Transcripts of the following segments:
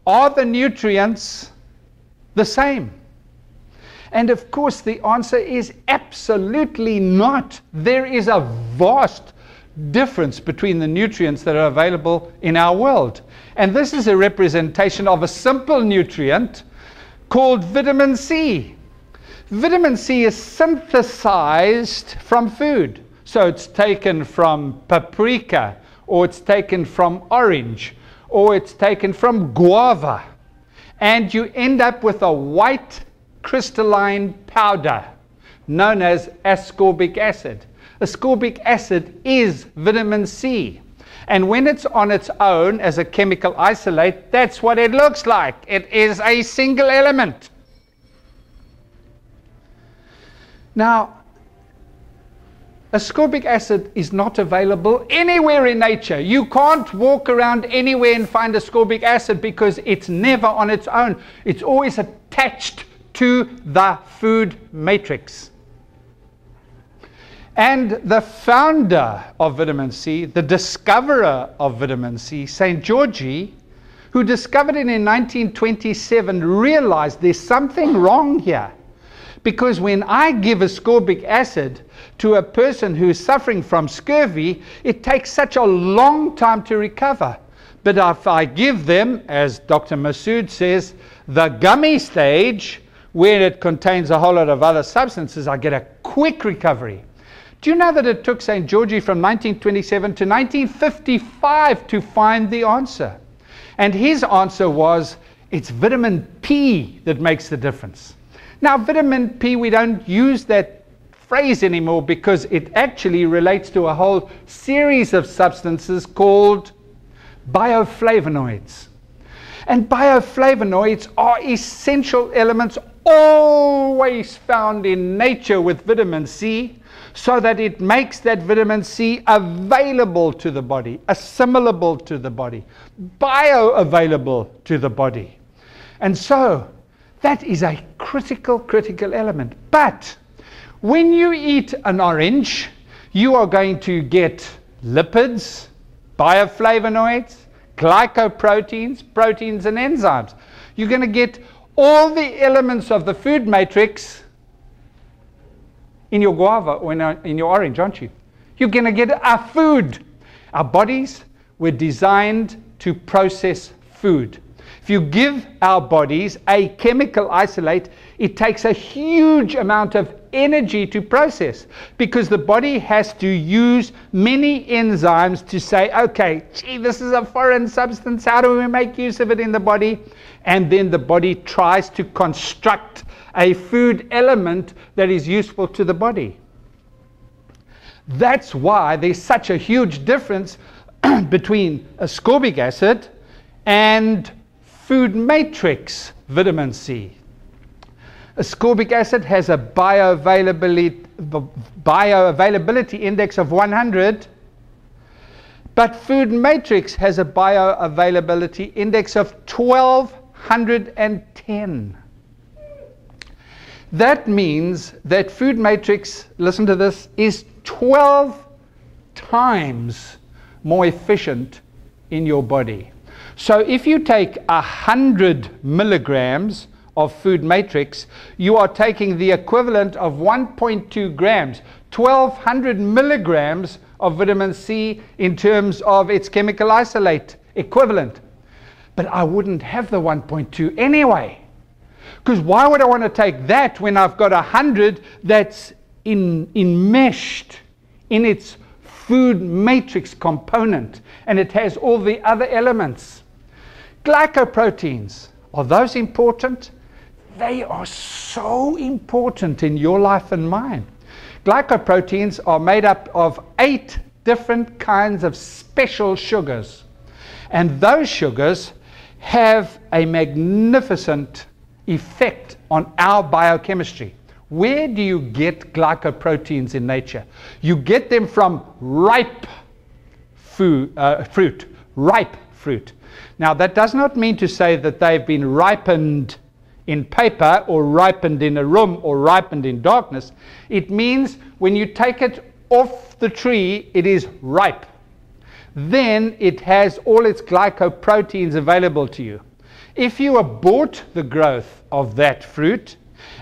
Are the nutrients the same? And of course the answer is absolutely not. There is a vast difference between the nutrients that are available in our world. And this is a representation of a simple nutrient called vitamin C. Vitamin C is synthesized from food. So it's taken from paprika, or it's taken from orange, or it's taken from guava. And you end up with a white crystalline powder known as ascorbic acid. Ascorbic acid is vitamin C. And when it's on its own as a chemical isolate, that's what it looks like. It is a single element. Now, ascorbic acid is not available anywhere in nature. You can't walk around anywhere and find ascorbic acid because it's never on its own. It's always attached to the food matrix. And the founder of vitamin C, the discoverer of vitamin C, St. George, who discovered it in 1927, realized there's something wrong here. Because when I give ascorbic acid to a person who is suffering from scurvy, it takes such a long time to recover. But if I give them, as Dr. Masood says, the gummy stage, where it contains a whole lot of other substances, I get a quick recovery. Do you know that it took St. George from 1927 to 1955 to find the answer? And his answer was, it's vitamin P that makes the difference. Now, vitamin P, we don't use that phrase anymore because it actually relates to a whole series of substances called bioflavonoids. And bioflavonoids are essential elements always found in nature with vitamin C, so that it makes that vitamin C available to the body, assimilable to the body, bioavailable to the body. And so that is a critical element. But when you eat an orange, you are going to get lipids, bioflavonoids, glycoproteins, proteins and enzymes. You're going to get all the elements of the food matrix in your guava or in your orange, aren't you? You're going to get a food. Our bodies were designed to process food. If you give our bodies a chemical isolate, it takes a huge amount of energy to process because the body has to use many enzymes to say, okay, gee, this is a foreign substance. How do we make use of it in the body? And then the body tries to construct a food element that is useful to the body. That's why there's such a huge difference between ascorbic acid and food matrix vitamin C. Ascorbic acid has a bioavailability index of 100, but food matrix has a bioavailability index of 1210. That means that food matrix, listen to this, is 12 times more efficient in your body. So if you take 100 milligrams of food matrix, you are taking the equivalent of 1.2 grams, 1200 milligrams of vitamin C in terms of its chemical isolate equivalent. But I wouldn't have the 1.2 anyway. Because why would I want to take that when I've got 100 that's enmeshed in its food matrix component, and it has all the other elements? Glycoproteins, are those important? They are so important in your life and mine. Glycoproteins are made up of 8 different kinds of special sugars. And those sugars have a magnificent effect on our biochemistry. Where do you get glycoproteins in nature? You get them from ripe fruit, ripe fruit. Now, that does not mean to say that they've been ripened in paper or ripened in a room or ripened in darkness. It means when you take it off the tree, it is ripe. Then it has all its glycoproteins available to you. If you abort the growth of that fruit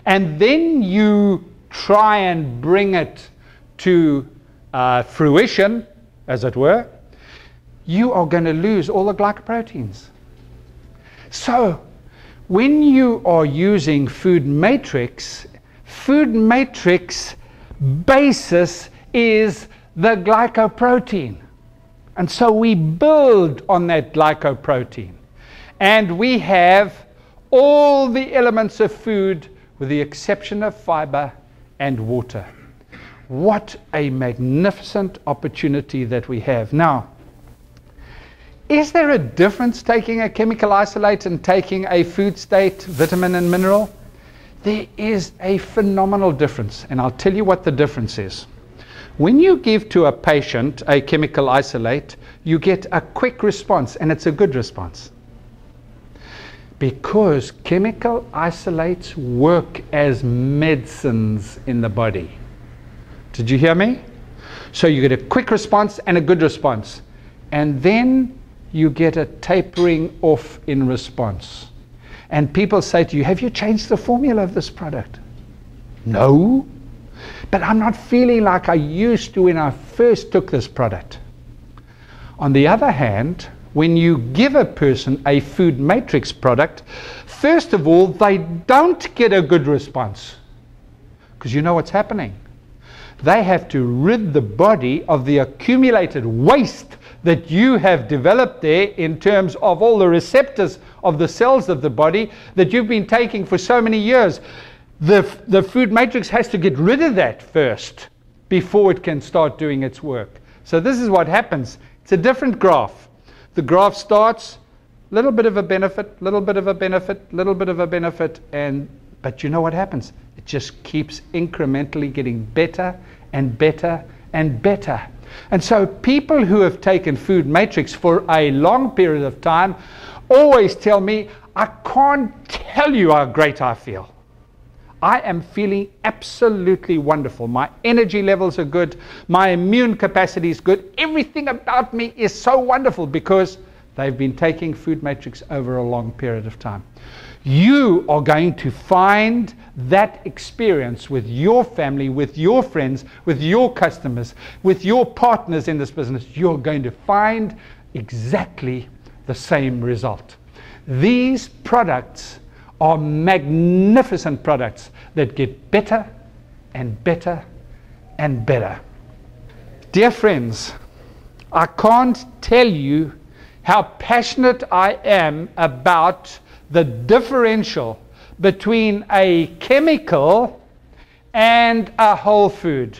and then you try and bring it to fruition, as it were, you are going to lose all the glycoproteins. So, when you are using food matrix basis is the glycoprotein. And so we build on that glycoprotein. And we have all the elements of food with the exception of fiber and water. What a magnificent opportunity that we have. Now, is there a difference taking a chemical isolate and taking a food state, vitamin and mineral? There is a phenomenal difference, and I'll tell you what the difference is. When you give to a patient a chemical isolate, you get a quick response, and it's a good response. Because chemical isolates work as medicines in the body. Did you hear me? So you get a quick response and a good response. And then you get a tapering off in response. And people say to you, have you changed the formula of this product? No, but I'm not feeling like I used to when I first took this product. On the other hand, when you give a person a food matrix product, first of all, they don't get a good response. Because you know what's happening. They have to rid the body of the accumulated waste that you have developed there in terms of all the receptors of the cells of the body that you've been taking for so many years. The food matrix has to get rid of that first before it can start doing its work. So this is what happens. It's a different graph. The graph starts, little bit of a benefit, little bit of a benefit, little bit of a benefit, but you know what happens? It just keeps incrementally getting better and better and better. And so people who have taken food matrix for a long period of time always tell me, I can't tell you how great I feel. I am feeling absolutely wonderful. My energy levels are good. My immune capacity is good. Everything about me is so wonderful because they've been taking food matrix over a long period of time. You are going to find that experience with your family, with your friends, with your customers, with your partners in this business. You're going to find exactly the same result. These products are magnificent products that get better and better and better. Dear friends, I can't tell you how passionate I am about the differential between a chemical and a whole food.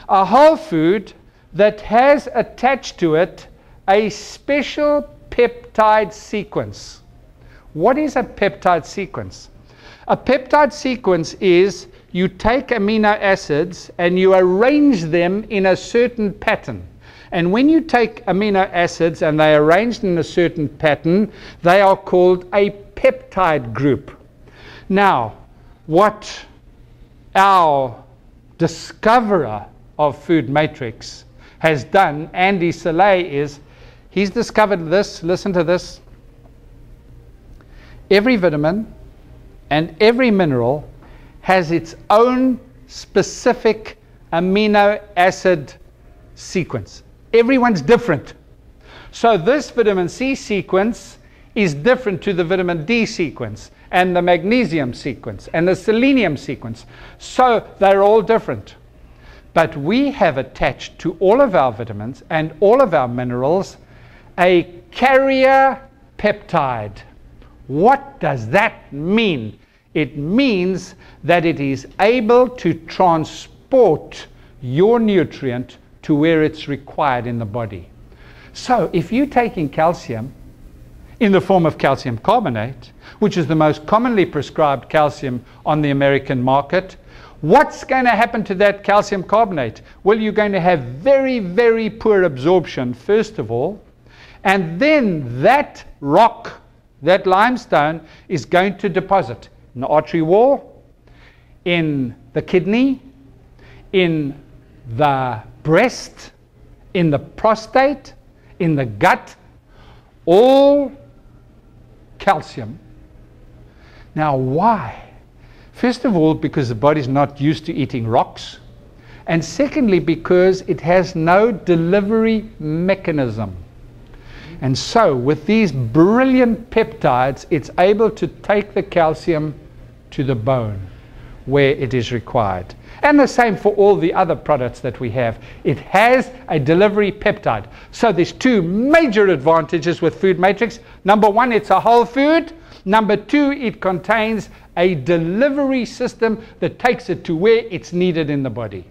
A whole food that has attached to it a special peptide sequence. What is a peptide sequence? A peptide sequence is you take amino acids and you arrange them in a certain pattern. And when you take amino acids and they are arranged in a certain pattern, they are called a peptide group. Now, what our discoverer of food matrix has done, Andy Soleil, is he's discovered this. Listen to this. Every vitamin and every mineral has its own specific amino acid sequence. Everyone's different. So this vitamin C sequence is different to the vitamin D sequence and the magnesium sequence and the selenium sequence. So they're all different. But we have attached to all of our vitamins and all of our minerals a carrier peptide. What does that mean? It means that it is able to transport your nutrient to where it's required in the body. So if you're taking calcium in the form of calcium carbonate, which is the most commonly prescribed calcium on the American market, what's going to happen to that calcium carbonate? Well, you're going to have very, very poor absorption, first of all, and then that rock, that limestone, is going to deposit in the artery wall, in the kidney, in the breast, in the prostate, in the gut. All calcium. Now, why? First of all, because the body's not used to eating rocks. And secondly, because it has no delivery mechanism. And so, with these brilliant peptides, it's able to take the calcium to the bone where it is required. And the same for all the other products that we have. It has a delivery peptide. So there's two major advantages with Food Matrix. Number one, it's a whole food. Number two, it contains a delivery system that takes it to where it's needed in the body.